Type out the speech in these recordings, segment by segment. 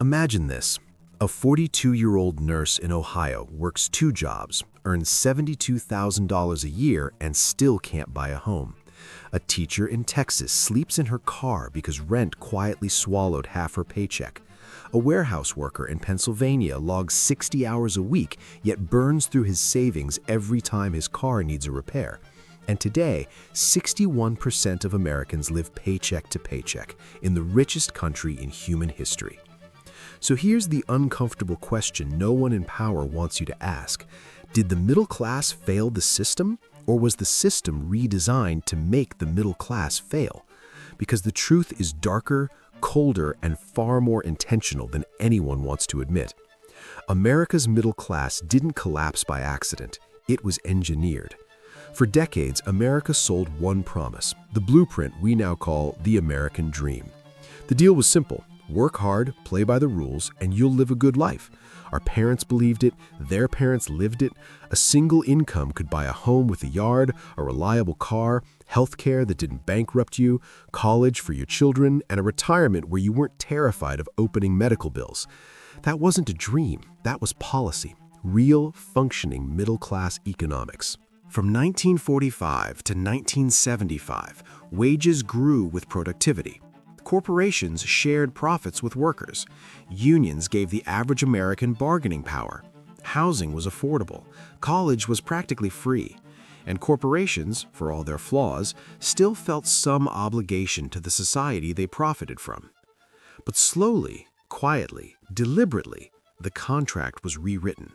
Imagine this. A 42-year-old nurse in Ohio works two jobs, earns $72,000 a year, and still can't buy a home. A teacher in Texas sleeps in her car because rent quietly swallowed half her paycheck. A warehouse worker in Pennsylvania logs 60 hours a week, yet burns through his savings every time his car needs a repair. And today, 61% of Americans live paycheck to paycheck in the richest country in human history. So here's the uncomfortable question no one in power wants you to ask. Did the middle class fail the system, or was the system redesigned to make the middle class fail? Because the truth is darker, colder, and far more intentional than anyone wants to admit. America's middle class didn't collapse by accident. It was engineered. For decades, America sold one promise, the blueprint we now call the American dream. The deal was simple. Work hard, play by the rules, and you'll live a good life. Our parents believed it, their parents lived it. A single income could buy a home with a yard, a reliable car, healthcare that didn't bankrupt you, college for your children, and a retirement where you weren't terrified of opening medical bills. That wasn't a dream, that was policy. Real, functioning middle-class economics. From 1945 to 1975, wages grew with productivity. Corporations shared profits with workers. Unions gave the average American bargaining power. Housing was affordable. College was practically free. And corporations, for all their flaws, still felt some obligation to the society they profited from. But slowly, quietly, deliberately, the contract was rewritten.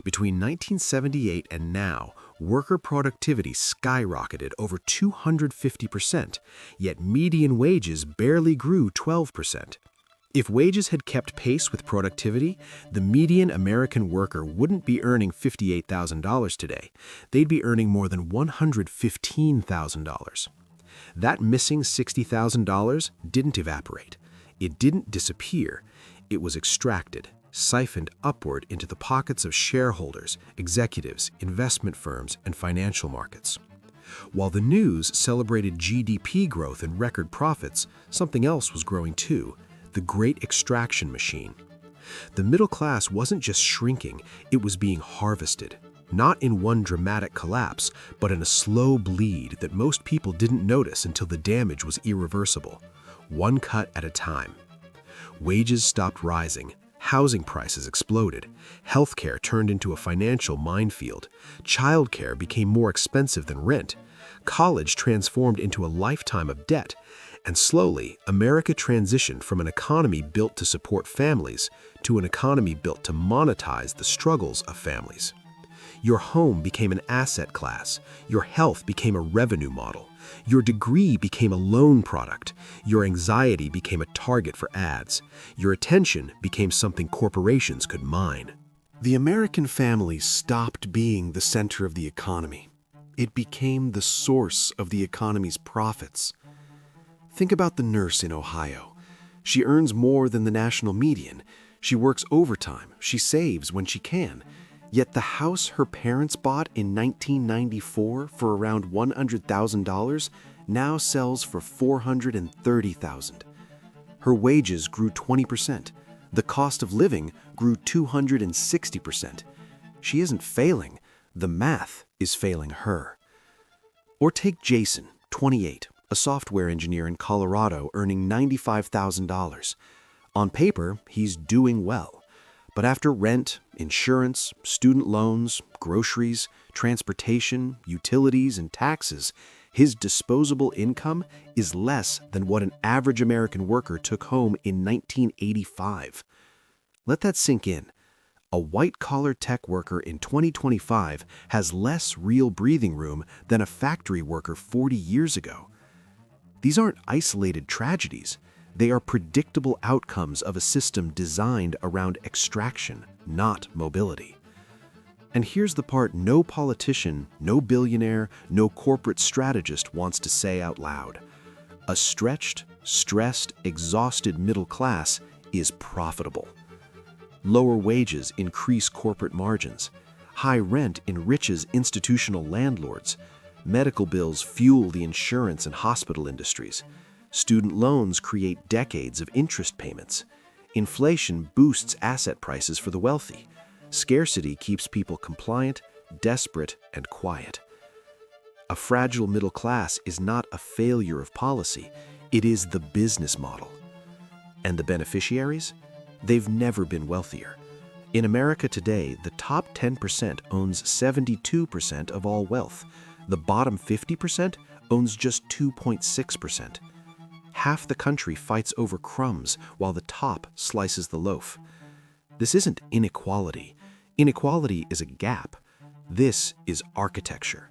Between 1978 and now, worker productivity skyrocketed over 250%, yet median wages barely grew 12%. If wages had kept pace with productivity, the median American worker wouldn't be earning $58,000 today. They'd be earning more than $115,000. That missing $60,000 didn't evaporate. It didn't disappear. It was extracted, siphoned upward into the pockets of shareholders, executives, investment firms, and financial markets. While the news celebrated GDP growth and record profits, something else was growing too: the great extraction machine. The middle class wasn't just shrinking, it was being harvested. Not in one dramatic collapse, but in a slow bleed that most people didn't notice until the damage was irreversible. One cut at a time. Wages stopped rising. Housing prices exploded. Healthcare turned into a financial minefield. Childcare became more expensive than rent. College transformed into a lifetime of debt. And slowly, America transitioned from an economy built to support families to an economy built to monetize the struggles of families. Your home became an asset class. Your health became a revenue model. Your degree became a loan product. Your anxiety became a target for ads. Your attention became something corporations could mine. The American family stopped being the center of the economy. It became the source of the economy's profits. Think about the nurse in Ohio. She earns more than the national median. She works overtime. She saves when she can. Yet the house her parents bought in 1994 for around $100,000 now sells for $430,000. Her wages grew 20%. The cost of living grew 260%. She isn't failing. The math is failing her. Or take Jason, 28, a software engineer in Colorado earning $95,000. On paper, he's doing well. But after rent, insurance, student loans, groceries, transportation, utilities, and taxes, his disposable income is less than what an average American worker took home in 1985. Let that sink in. A white-collar tech worker in 2025 has less real breathing room than a factory worker 40 years ago. These aren't isolated tragedies. They are predictable outcomes of a system designed around extraction, not mobility. And here's the part no politician, no billionaire, no corporate strategist wants to say out loud. A stretched, stressed, exhausted middle class is profitable. Lower wages increase corporate margins. High rent enriches institutional landlords. Medical bills fuel the insurance and hospital industries. Student loans create decades of interest payments. Inflation boosts asset prices for the wealthy. Scarcity keeps people compliant, desperate, and quiet. A fragile middle class is not a failure of policy, it is the business model. And the beneficiaries? They've never been wealthier. In America today, the top 10% owns 72% of all wealth. The bottom 50% owns just 2.6%. Half the country fights over crumbs while the top slices the loaf. This isn't inequality. Inequality is a gap. This is architecture.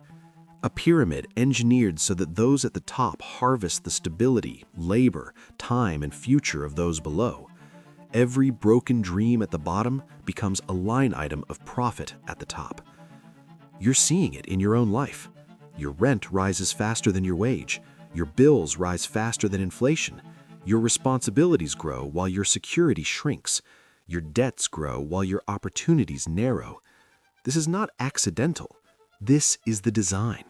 A pyramid engineered so that those at the top harvest the stability, labor, time, and future of those below. Every broken dream at the bottom becomes a line item of profit at the top. You're seeing it in your own life. Your rent rises faster than your wage. Your bills rise faster than inflation. Your responsibilities grow while your security shrinks. Your debts grow while your opportunities narrow. This is not accidental. This is the design.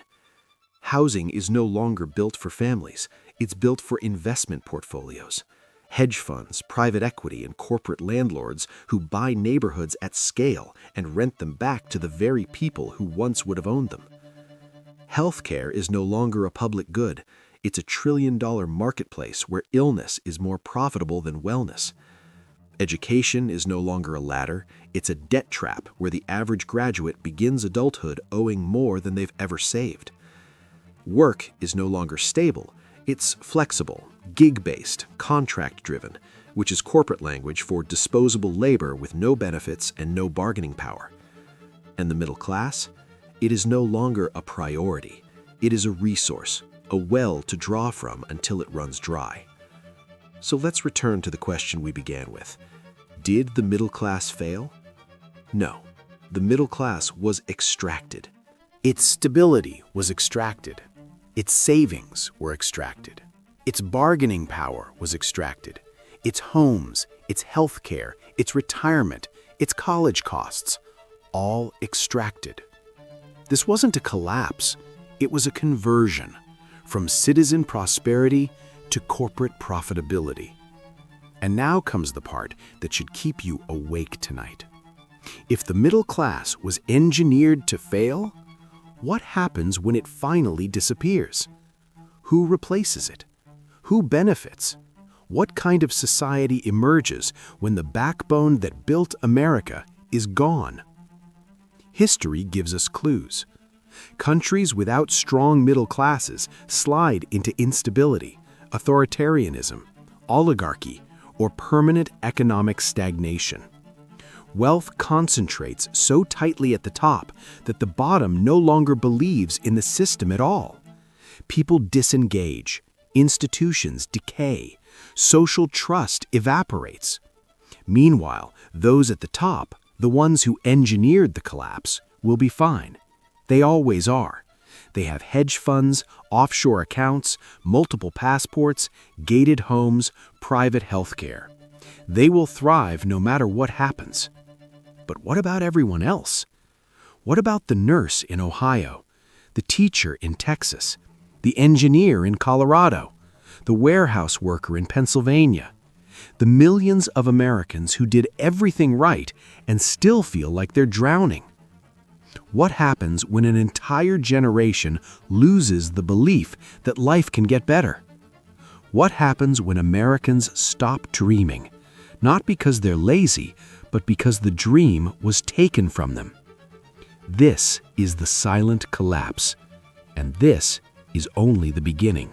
Housing is no longer built for families. It's built for investment portfolios. Hedge funds, private equity, and corporate landlords who buy neighborhoods at scale and rent them back to the very people who once would have owned them. Healthcare is no longer a public good. It's a trillion-dollar marketplace where illness is more profitable than wellness. Education is no longer a ladder. It's a debt trap where the average graduate begins adulthood owing more than they've ever saved. Work is no longer stable. It's flexible, gig-based, contract-driven, which is corporate language for disposable labor with no benefits and no bargaining power. And the middle class? It is no longer a priority. It is a resource, a well to draw from until it runs dry. So let's return to the question we began with. Did the middle class fail? No. The middle class was extracted. Its stability was extracted. Its savings were extracted. Its bargaining power was extracted. Its homes, its health care, its retirement, its college costs, all extracted. This wasn't a collapse. It was a conversion from citizen prosperity to corporate profitability. And now comes the part that should keep you awake tonight. If the middle class was engineered to fail, what happens when it finally disappears? Who replaces it? Who benefits? What kind of society emerges when the backbone that built America is gone? History gives us clues. Countries without strong middle classes slide into instability, authoritarianism, oligarchy, or permanent economic stagnation. Wealth concentrates so tightly at the top that the bottom no longer believes in the system at all. People disengage, institutions decay, social trust evaporates. Meanwhile, those at the top, the ones who engineered the collapse, will be fine. They always are. They have hedge funds, offshore accounts, multiple passports, gated homes, private health care. They will thrive no matter what happens. But what about everyone else? What about the nurse in Ohio, the teacher in Texas, the engineer in Colorado, the warehouse worker in Pennsylvania, the millions of Americans who did everything right and still feel like they're drowning? What happens when an entire generation loses the belief that life can get better? What happens when Americans stop dreaming, not because they're lazy, but because the dream was taken from them? This is the silent collapse, and this is only the beginning.